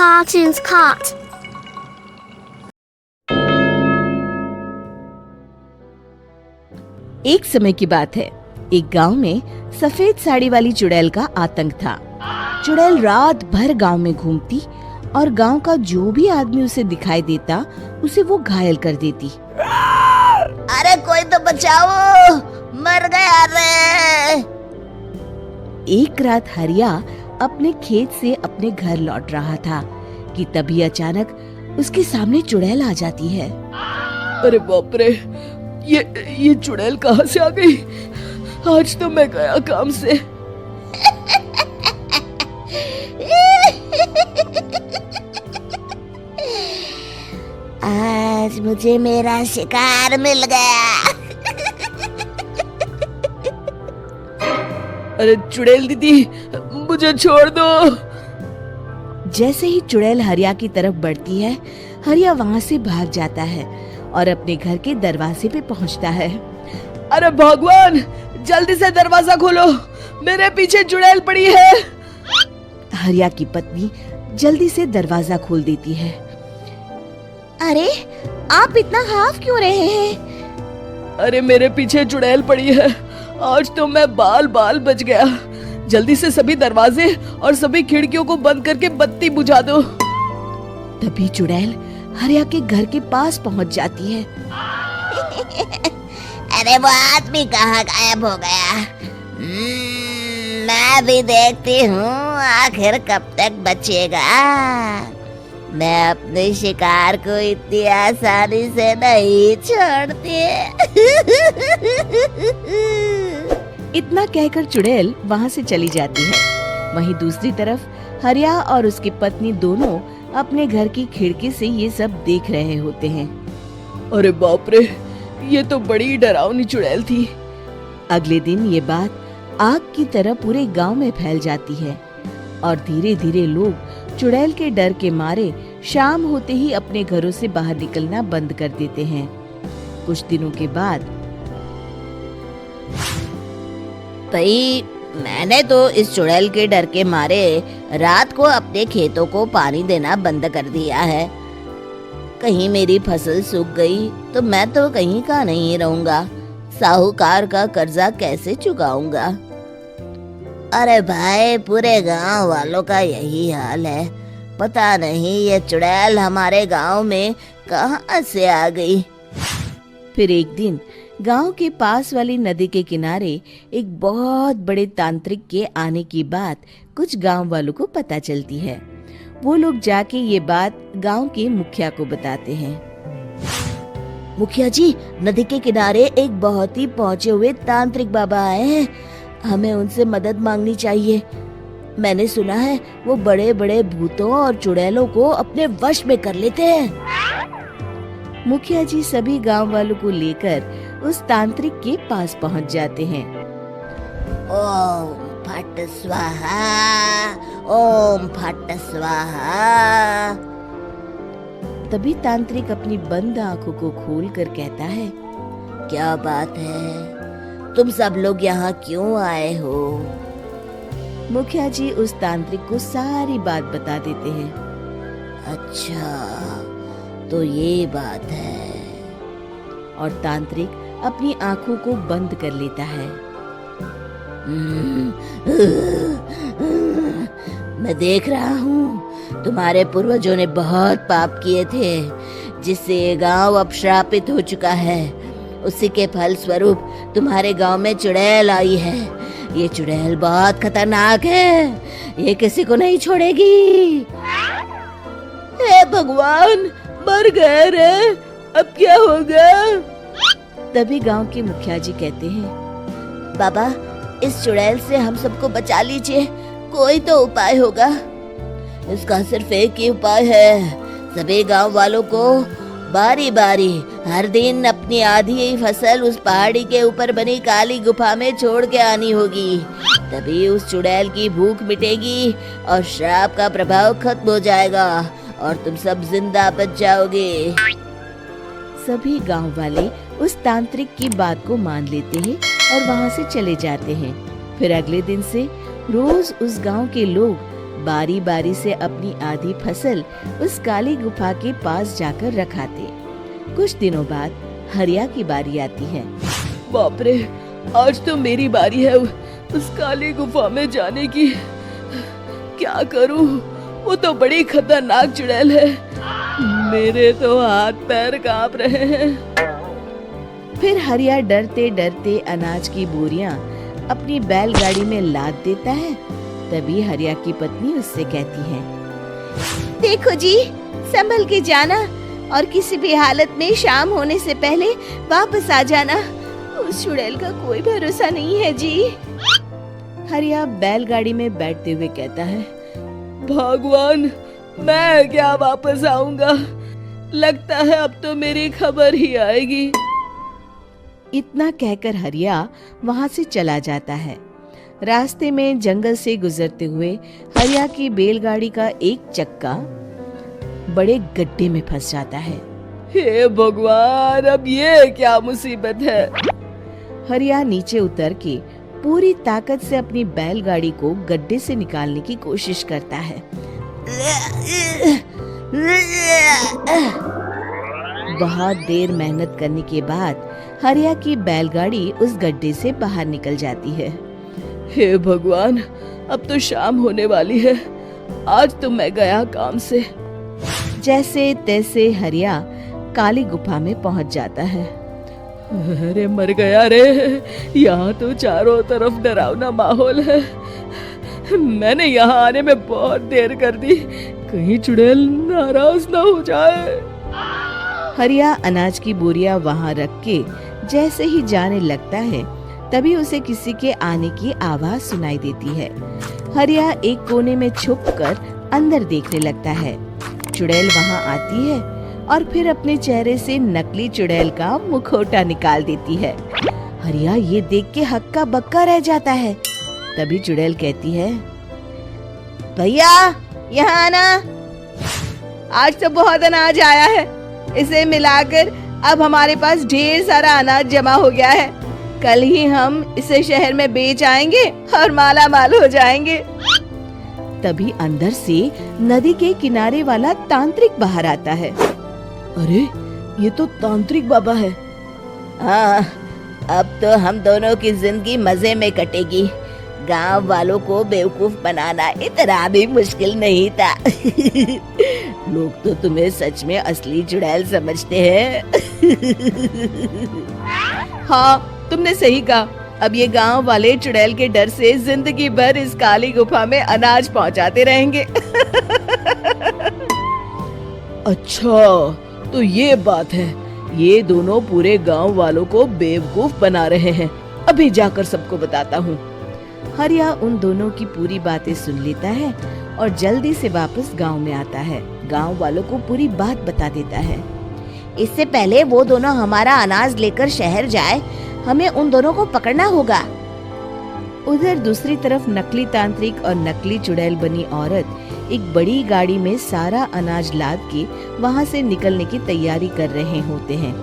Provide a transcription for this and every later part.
cartoons cut. एक समय की बात है। एक गांव में सफेद साड़ी वाली चुड़ैल का आतंक था। चुड़ैल रात भर गांव में घूमती और गांव का जो भी आदमी उसे दिखाई देता उसे वो घायल कर देती। अरे कोई तो बचाओ, मर गया रे। एक रात हरिया अपने खेत से अपने घर लौट रहा था कि तभी अचानक उसके सामने चुड़ैल आ जाती है। अरे बाप रे, ये चुड़ैल कहाँ से आ गई? आज तो मैं गया काम से। आज मुझे मेरा शिकार मिल गया। अरे चुड़ैल दीदी, मुझे छोड़ दो। जैसे ही चुड़ैल हरिया की तरफ बढ़ती है, हरिया वहाँ से भाग जाता है और अपने घर के दरवाजे पे पहुँचता है। अरे भगवान, जल्दी से दरवाजा खोलो, मेरे पीछे चुड़ैल पड़ी है। हरिया की पत्नी जल्दी से दरवाजा खोल देती है। अरे आप इतना हाफ क्यों रहे हैं? अरे मेरे पीछे चुड़ैल पड़ी है, आज तो मैं बाल बाल बच गया। जल्दी से सभी दरवाजे और सभी खिड़कियों को बंद करके बत्ती बुझा दो। तभी चुड़ैल हरिया के घर के पास पहुंच जाती है। अरे वो आदमी कहाँ गायब हो गया? मैं भी देखती हूँ आखिर कब तक बचेगा। मैं अपने शिकार को इतनी आसानी से नहीं छोड़ती। इतना कहकर चुड़ैल वहाँ से चली जाती है। वहीं दूसरी तरफ हरिया और उसकी पत्नी दोनों अपने घर की खिड़की से ये सब देख रहे होते हैं। अरे बाप रे, ये तो बड़ी डरावनी चुड़ैल थी। अगले दिन ये बात आग की तरह पूरे गांव में फैल जाती है और धीरे धीरे लोग चुड़ैल के डर के मारे शाम होते ही अपने घरों से बाहर निकलना बंद कर देते हैं। कुछ दिनों के बाद भाई, मैंने तो इस चुड़ैल के डर के मारे रात को अपने खेतों को पानी देना बंद कर दिया है। कहीं मेरी फसल सूख गई तो मैं तो कहीं का नहीं रहूंगा। साहूकार का कर्जा कैसे चुकाऊंगा? अरे भाई, पूरे गांव वालों का यही हाल है। पता नहीं ये चुड़ैल हमारे गांव में कहां से आ गई। फिर एक दिन गांव के पास वाली नदी के किनारे एक बहुत बड़े तांत्रिक के आने की बात कुछ गांव वालों को पता चलती है। वो लोग जाके ये बात गांव के मुखिया को बताते हैं। मुखिया जी, नदी के किनारे एक बहुत ही पहुंचे हुए तांत्रिक बाबा आए हैं। हमें उनसे मदद मांगनी चाहिए। मैंने सुना है वो बड़े बड़े भूतों और चुड़ैलों को अपने वश में कर लेते हैं। मुखिया जी सभी गांव वालों को लेकर उस तांत्रिक के पास पहुंच जाते हैं। ओम फट स्वाहा, ओम फट स्वाहा। तभी तांत्रिक अपनी बंद आंखों को खोलकर कहता है, क्या बात है? तुम सब लोग यहाँ क्यों आए हो? मुखिया जी उस तांत्रिक को सारी बात बता देते हैं। अच्छा, तो ये बात है। और तांत्रिक अपनी आंखों को बंद कर लेता है। मैं देख रहा हूँ तुम्हारे पूर्वजों ने बहुत पाप किए थे, जिससे ये गांव अब श्रापित हो चुका है। उसी के फल स्वरूप तुम्हारे गांव में चुड़ैल आई है। ये चुड़ैल बहुत खतरनाक है, ये किसी को नहीं छोड़ेगी। हे भगवान, मर गए रे, अब क्या होगा? तभी गांव के मुखिया जी कहते हैं, बाबा, इस चुड़ैल से हम सबको बचा लीजिए। कोई तो उपाय होगा। इसका सिर्फ एक ही उपाय है। सभी गांव वालों को बारी बारी हर दिन अपनी आधी फसल उस पहाड़ी के ऊपर बनी काली गुफा में छोड़ के आनी होगी। तभी उस चुड़ैल की भूख मिटेगी और श्राप का प्रभाव खत्म हो जाएगा और तुम सब जिंदा बच जाओगे। सभी गांव वाले उस तांत्रिक की बात को मान लेते हैं और वहां से चले जाते हैं। फिर अगले दिन से रोज उस गांव के लोग बारी बारी से अपनी आधी फसल उस काली गुफा के पास जाकर रखाते। कुछ दिनों बाद हरिया की बारी आती है। बाप रे, आज तो मेरी बारी है उस काली गुफा में जाने की। क्या करूं? वो तो बड़ी खतरनाक चुड़ैल है। मेरे तो हाथ पैर कांप रहे हैं। फिर हरिया डरते डरते अनाज की बोरियां अपनी बैलगाड़ी में लाद देता है। तभी हरिया की पत्नी उससे कहती है, देखो जी, संभल के जाना और किसी भी हालत में शाम होने से पहले वापस आ जाना। उस चुड़ैल का कोई भरोसा नहीं है जी। हरिया बैलगाड़ी में बैठते हुए कहता है, भगवान, मैं क्या वापस आऊंगा? लगता है अब तो मेरी खबर ही आएगी। इतना कहकर हरिया वहां से चला जाता है। रास्ते में जंगल से गुजरते हुए हरिया की बैलगाड़ी का एक चक्का बड़े गड्ढे में फंस जाता है। हे भगवान, अब ये क्या मुसीबत है? हरिया नीचे उतर के पूरी ताकत से अपनी बैलगाड़ी को गड्ढे से निकालने की कोशिश करता है। बहुत देर मेहनत करने के बाद हरिया की बैलगाड़ी उस गड्ढे से बाहर निकल जाती है। हे भगवान, अब तो शाम होने वाली है। आज तो मैं गया काम से। जैसे तैसे हरिया काली गुफा में पहुंच जाता है। अरे मर गया रे, यहाँ तो चारों तरफ डरावना माहौल है। मैंने यहाँ आने में बहुत देर कर दी, कहीं चुड़ैल नाराज ना हो जाए। हरिया अनाज की बोरियां वहां रख के जैसे ही जाने लगता है, तभी उसे किसी के आने की आवाज सुनाई देती है। हरिया एक कोने में छुपकर अंदर देखने लगता है। चुड़ैल वहां आती है और फिर अपने चेहरे से नकली चुड़ैल का मुखौटा निकाल देती है। हरिया ये देख के हक्का बक्का रह जाता है। तभी चुड़ैल कहती है, भैया यहाँ आना। आज तो बहुत अनाज आया है, इसे मिलाकर अब हमारे पास ढेर सारा अनाज जमा हो गया है। कल ही हम इसे शहर में बेच आएंगे और माला माल हो जाएंगे। तभी अंदर से नदी के किनारे वाला तांत्रिक बाहर आता है। अरे, ये तो तांत्रिक बाबा है। हाँ, अब तो हम दोनों की जिंदगी मजे में कटेगी। गांव वालों को बेवकूफ बनाना इतना भी मुश्किल नहीं था। लोग तो तुम्हें सच में असली चुड़ैल समझते हैं। हाँ, तुमने सही कहा। अब ये गांव वाले चुड़ैल के डर से जिंदगी भर इस काली गुफा में अनाज पहुंचाते रहेंगे। अच्छा, तो ये बात है। ये दोनों पूरे गांव वालों को बेवकूफ बना रहे हैं। अभी जाकर सबको बताता हूँ। हरिया उन दोनों की पूरी बातें सुन लेता है और जल्दी से वापस गांव में आता है। गांव वालों को पूरी बात बता देता है। इससे पहले वो दोनों हमारा अनाज लेकर शहर जाए, हमें उन दोनों को पकड़ना होगा। उधर दूसरी तरफ नकली तांत्रिक और नकली चुड़ैल बनी औरत एक बड़ी गाड़ी में सारा अनाज लाद के वहां से निकलने की तैयारी कर रहे होते हैं।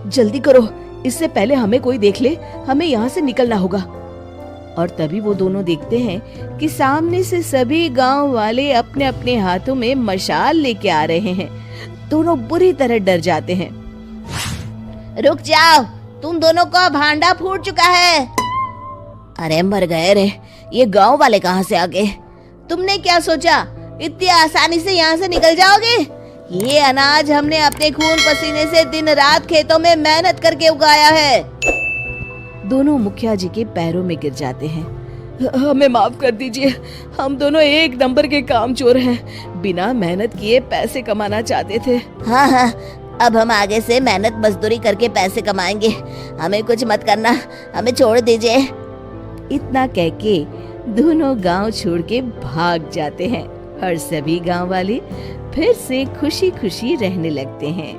जल्दी करो, इससे पहले हमें कोई देख ले। हमें यहाँ से निकलना होगा। और तभी वो दोनों देखते हैं कि सामने से सभी गांव वाले अपने अपने हाथों में मशाल लेके आ रहे हैं। दोनों बुरी तरह डर जाते हैं। रुक जाओ, तुम दोनों का भांडा फूट चुका है। अरे मर गए रे, ये गांव वाले कहाँ से आ गए? तुमने क्या सोचा इतनी आसानी से यहाँ से निकल जाओगे? ये अनाज हमने अपने खून पसीने से दिन रात खेतों में मेहनत करके उगाया है। दोनों मुखिया जी के पैरों में गिर जाते हैं। हमें माफ कर दीजिए, हम दोनों एक नंबर के कामचोर हैं। बिना मेहनत किए पैसे कमाना चाहते थे। हाँ, अब हम आगे से मेहनत मजदूरी करके पैसे कमाएंगे। हमें कुछ मत करना, हमें छोड़ दीजिए। इतना कह के दोनों गांव छोड़ के भाग जाते हैं और सभी गांव वाले फिर से खुशी खुशी रहने लगते हैं।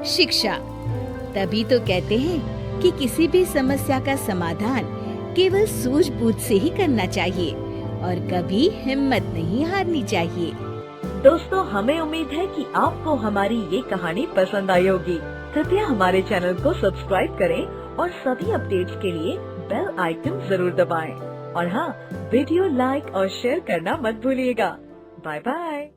शिक्षा, तभी तो कहते हैं कि किसी भी समस्या का समाधान केवल सूझबूझ से ही करना चाहिए और कभी हिम्मत नहीं हारनी चाहिए। दोस्तों, हमें उम्मीद है कि आपको हमारी ये कहानी पसंद आई होगी। कृपया हमारे चैनल को सब्सक्राइब करें और सभी अपडेट्स के लिए बेल आइकन जरूर दबाएं। और हाँ, वीडियो लाइक और शेयर करना मत भूलिएगा। Bye bye.